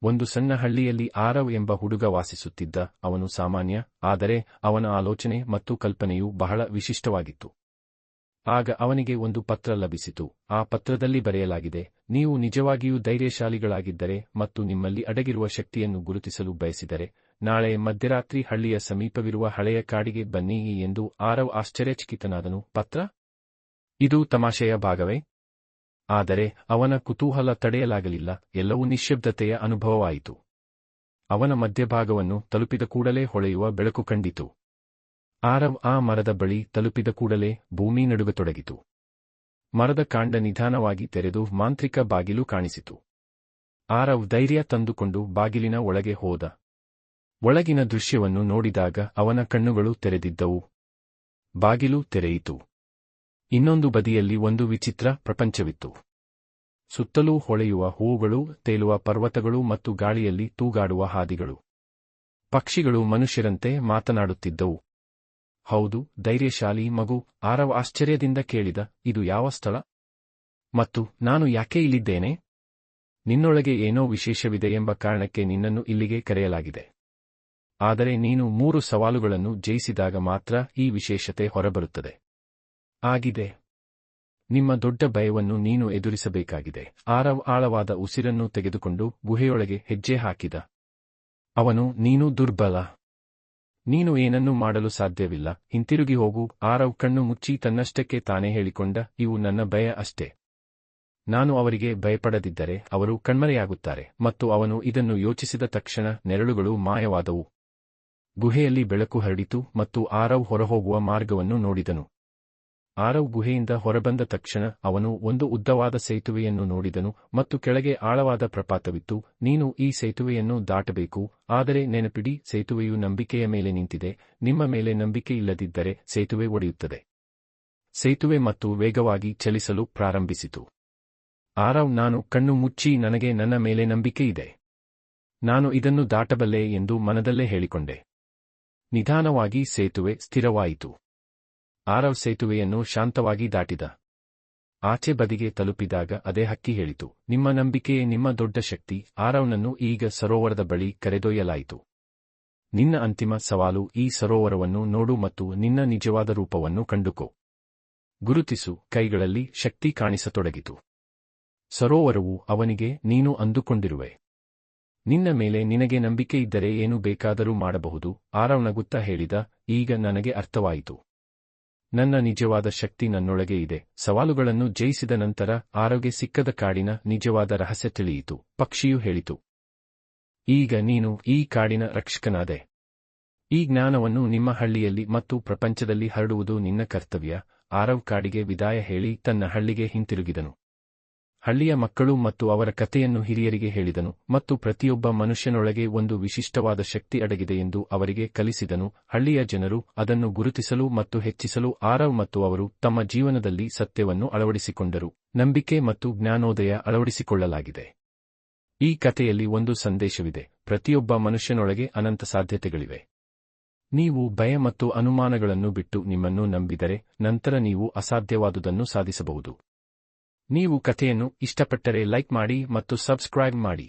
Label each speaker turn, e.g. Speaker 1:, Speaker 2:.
Speaker 1: ಒಂದು ಸಣ್ಣ ಹಳ್ಳಿಯಲ್ಲಿ ಆರವ್ ಎಂಬ ಹುಡುಗ ವಾಸಿಸುತ್ತಿದ್ದ. ಅವನು ಸಾಮಾನ್ಯ, ಆದರೆ ಅವನ ಆಲೋಚನೆ ಮತ್ತು ಕಲ್ಪನೆಯು ಬಹಳ ವಿಶಿಷ್ಟವಾಗಿತ್ತು. ಆಗ ಅವನಿಗೆ ಒಂದು ಪತ್ರ ಲಭಿಸಿತು. ಆ ಪತ್ರದಲ್ಲಿ ಬರೆಯಲಾಗಿದೆ, ನೀವು ನಿಜವಾಗಿಯೂ ಧೈರ್ಯಶಾಲಿಗಳಾಗಿದ್ದರೆ ಮತ್ತು ನಿಮ್ಮಲ್ಲಿ ಅಡಗಿರುವ ಶಕ್ತಿಯನ್ನು ಗುರುತಿಸಲು ಬಯಸಿದರೆ, ನಾಳೆ ಮಧ್ಯರಾತ್ರಿ ಹಳ್ಳಿಯ ಸಮೀಪವಿರುವ ಹಳೆಯ ಕಾಡಿಗೆ ಬನ್ನಿ ಎಂದು. ಆರವ್ ಆಶ್ಚರ್ಯಚಕಿತನಾದನು. ಪತ್ರ? ಇದು ತಮಾಷೆಯ ಭಾಗವೇ? ಆದರೆ ಅವನ ಕುತೂಹಲ ತಡೆಯಲಾಗಲಿಲ್ಲ. ಎಲ್ಲವೂ ನಿಶ್ಶಬ್ದತೆಯ ಅನುಭವವಾಯಿತು. ಅವನ ಮಧ್ಯಭಾಗವನ್ನು ತಲುಪಿದ ಕೂಡಲೇ ಹೊಳೆಯುವ ಬೆಳಕು ಕಂಡಿತು. ಆರವ್ ಆ ಮರದ ಬಳಿ ತಲುಪಿದ ಕೂಡಲೇ ಭೂಮಿ ನಡುಗತೊಡಗಿತು. ಮರದ ಕಾಂಡ ನಿಧಾನವಾಗಿ ತೆರೆದು ಮಾಂತ್ರಿಕ ಬಾಗಿಲು ಕಾಣಿಸಿತು. ಆರವ್ ಧೈರ್ಯ ತಂದುಕೊಂಡು ಬಾಗಿಲಿನ ಒಳಗೆ ಹೋದ. ಒಳಗಿನ ದೃಶ್ಯವನ್ನು ನೋಡಿದಾಗ ಅವನ ಕಣ್ಣುಗಳು ತೆರೆದಿದ್ದವು. ಬಾಗಿಲು ತೆರೆಯಿತು. ಇನ್ನೊಂದು ಬದಿಯಲ್ಲಿ ಒಂದು ವಿಚಿತ್ರ ಪ್ರಪಂಚವಿತ್ತು. ಸುತ್ತಲೂ ಹೊಳೆಯುವ ಹೂವುಗಳು, ತೇಲುವ ಪರ್ವತಗಳು ಮತ್ತು ಗಾಳಿಯಲ್ಲಿ ತೂಗಾಡುವ ಹಾದಿಗಳು. ಪಕ್ಷಿಗಳು ಮನುಷ್ಯರಂತೆ ಮಾತನಾಡುತ್ತಿದ್ದವು. ಹೌದು, ಧೈರ್ಯಶಾಲಿ ಮಗು, ಆರವ್ ಆಶ್ಚರ್ಯದಿಂದ ಕೇಳಿದ, ಇದು ಯಾವ ಸ್ಥಳ? ಮತ್ತು ನಾನು ಯಾಕೆ ಇಲ್ಲಿದ್ದೇನೆ? ನಿನ್ನೊಳಗೆ ಏನೋ ವಿಶೇಷವಿದೆ ಎಂಬ ಕಾರಣಕ್ಕೆ ನಿನ್ನನ್ನು ಇಲ್ಲಿಗೆ ಕರೆಯಲಾಗಿದೆ. ಆದರೆ ನೀನು 3 ಸವಾಲುಗಳನ್ನು ಜಯಿಸಿದಾಗ ಮಾತ್ರ ಈ ವಿಶೇಷತೆ ಹೊರಬರುತ್ತದೆ. ಆಗಿದೆ. ನಿಮ್ಮ ದೊಡ್ಡ ಭಯವನ್ನು ನೀನು ಎದುರಿಸಬೇಕಾಗಿದೆ. ಆರವ್ ಆಳವಾದ ಉಸಿರನ್ನು ತೆಗೆದುಕೊಂಡು ಗುಹೆಯೊಳಗೆ ಹೆಜ್ಜೆ ಹಾಕಿದ. ಅವನು, ನೀನು ದುರ್ಬಲ. ನೀನು ಏನನ್ನೂ ಮಾಡಲು ಸಾಧ್ಯವಿಲ್ಲ. ಹಿಂತಿರುಗಿ ಹೋಗು. ಆರವ್ ಕಣ್ಣು ಮುಚ್ಚಿ ತನ್ನಷ್ಟಕ್ಕೆ ತಾನೇ ಹೇಳಿಕೊಂಡ, ಇವು ನನ್ನ ಭಯ ಅಷ್ಟೇ. ನಾನು ಅವರಿಗೆ ಭಯಪಡದಿದ್ದರೆ ಅವರು ಕಣ್ಮರೆಯಾಗುತ್ತಾರೆ. ಮತ್ತು ಅವನು ಇದನ್ನು ಯೋಚಿಸಿದ ತಕ್ಷಣ ನೆರಳುಗಳು ಮಾಯವಾದವು. ಗುಹೆಯಲ್ಲಿ ಬೆಳಕು ಹರಡಿತು ಮತ್ತು ಆರವ್ ಹೊರಹೋಗುವ ಮಾರ್ಗವನ್ನು ನೋಡಿದನು. ಆರವ್ ಗುಹೆಯಿಂದ ಹೊರಬಂದ ತಕ್ಷಣ ಅವನು ಒಂದು ಉದ್ದವಾದ ಸೇತುವೆಯನ್ನು ನೋಡಿದನು ಮತ್ತು ಕೆಳಗೆ ಆಳವಾದ ಪ್ರಪಾತವಿತ್ತು. ನೀನು ಈ ಸೇತುವೆಯನ್ನು ದಾಟಬೇಕು, ಆದರೆ ನೆನಪಿಡಿ, ಸೇತುವೆಯು ನಂಬಿಕೆಯ ಮೇಲೆ ನಿಂತಿದೆ. ನಿಮ್ಮ ಮೇಲೆ ನಂಬಿಕೆ ಇಲ್ಲದಿದ್ದರೆ ಸೇತುವೆ ಒಡೆಯುತ್ತದೆ. ಸೇತುವೆ ಮತ್ತು ವೇಗವಾಗಿ ಚಲಿಸಲು ಪ್ರಾರಂಭಿಸಿತು. ಆರವ್, ನಾನು ಕಣ್ಣು ಮುಚ್ಚಿ ನನಗೆ ನನ್ನ ಮೇಲೆ ನಂಬಿಕೆ ಇದೆ. ನಾನು ಇದನ್ನು ದಾಟಬಲ್ಲೆ ಎಂದು ಮನದಲ್ಲೇ ಹೇಳಿಕೊಂಡೆ. ನಿಧಾನವಾಗಿ ಸೇತುವೆ ಸ್ಥಿರವಾಯಿತು. ಆರವ್ ಸೇತುವೆಯನ್ನು ಶಾಂತವಾಗಿ ದಾಟಿದ. ಆಚೆ ಬದಿಗೆ ತಲುಪಿದಾಗ ಅದೇ ಹಕ್ಕಿ ಹೇಳಿತು, ನಿಮ್ಮ ನಂಬಿಕೆಯೇ ನಿಮ್ಮ ದೊಡ್ಡ ಶಕ್ತಿ. ಆರವ್ನನ್ನು ಈಗ ಸರೋವರದ ಬಳಿ ಕರೆದೊಯ್ಯಲಾಯಿತು. ನಿನ್ನ ಅಂತಿಮ ಸವಾಲು ಈ ಸರೋವರವನ್ನು ನೋಡು ಮತ್ತು ನಿನ್ನ ನಿಜವಾದ ರೂಪವನ್ನು ಕಂಡುಕೋ. ಗುರುತಿಸು. ಕೈಗಳಲ್ಲಿ ಶಕ್ತಿ ಕಾಣಿಸತೊಡಗಿತು. ಸರೋವರವು ಅವನಿಗೆ, ನೀನು ಅಂದುಕೊಂಡಿರುವೆ. ನಿನ್ನ ಮೇಲೆ ನಿನಗೆ ನಂಬಿಕೆ ಇದ್ದರೆ ಏನು ಬೇಕಾದರೂ ಮಾಡಬಹುದು. ಆರವ್ ನಗುತ್ತಾ ಹೇಳಿದ, ಈಗ ನನಗೆ ಅರ್ಥವಾಯಿತು. ನನ್ನ ನಿಜವಾದ ಶಕ್ತಿ ನನ್ನೊಳಗೆ ಇದೆ. ಸವಾಲುಗಳನ್ನು ಜಯಿಸಿದ ನಂತರ ಆರವ್ಗೆ ಸಿಕ್ಕದ ಕಾಡಿನ ನಿಜವಾದ ರಹಸ್ಯ ತಿಳಿಯಿತು. ಪಕ್ಷಿಯು ಹೇಳಿತು, ಈಗ ನೀನು ಈ ಕಾಡಿನ ರಕ್ಷಕನಾದೆ. ಈ ಜ್ಞಾನವನ್ನು ನಿಮ್ಮ ಹಳ್ಳಿಯಲ್ಲಿ ಮತ್ತು ಪ್ರಪಂಚದಲ್ಲಿ ಹರಡುವುದು ನಿನ್ನ ಕರ್ತವ್ಯ. ಆರವ್ ಕಾಡಿಗೆ ವಿದಾಯ ಹೇಳಿ ತನ್ನ ಹಳ್ಳಿಗೆ ಹಿಂತಿರುಗಿದನು. ಹಳ್ಳಿಯ ಮಕ್ಕಳು ಮತ್ತು ಅವರ ಕಥೆಯನ್ನು ಹಿರಿಯರಿಗೆ ಹೇಳಿದನು ಮತ್ತು ಪ್ರತಿಯೊಬ್ಬ ಮನುಷ್ಯನೊಳಗೆ ಒಂದು ವಿಶಿಷ್ಟವಾದ ಶಕ್ತಿ ಅಡಗಿದೆ ಎಂದು ಅವರಿಗೆ ಕಲಿಸಿದನು. ಹಳ್ಳಿಯ ಜನರು ಅದನ್ನು ಗುರುತಿಸಲು ಮತ್ತು ಹೆಚ್ಚಿಸಲು ಆರವ್ ಮತ್ತು ಅವರು ತಮ್ಮ ಜೀವನದಲ್ಲಿ ಸತ್ಯವನ್ನು ಅಳವಡಿಸಿಕೊಂಡರು. ನಂಬಿಕೆ ಮತ್ತು ಜ್ಞಾನೋದಯ ಅಳವಡಿಸಿಕೊಳ್ಳಲಾಗಿದೆ. ಈ ಕಥೆಯಲ್ಲಿ ಒಂದು ಸಂದೇಶವಿದೆ. ಪ್ರತಿಯೊಬ್ಬ ಮನುಷ್ಯನೊಳಗೆ ಅನಂತ ಸಾಧ್ಯತೆಗಳಿವೆ. ನೀವು ಭಯ ಮತ್ತು ಅನುಮಾನಗಳನ್ನು ಬಿಟ್ಟು ನಿಮ್ಮನ್ನು ನಂಬಿದರೆ ನಂತರ ನೀವು ಅಸಾಧ್ಯವಾದುದನ್ನು ಸಾಧಿಸಬಹುದು. ನೀವು ಕಥೆಯನ್ನು ಇಷ್ಟಪಟ್ಟರೆ ಲೈಕ್ ಮಾಡಿ ಮತ್ತು ಸಬ್ಸ್ಕ್ರೈಬ್ ಮಾಡಿ.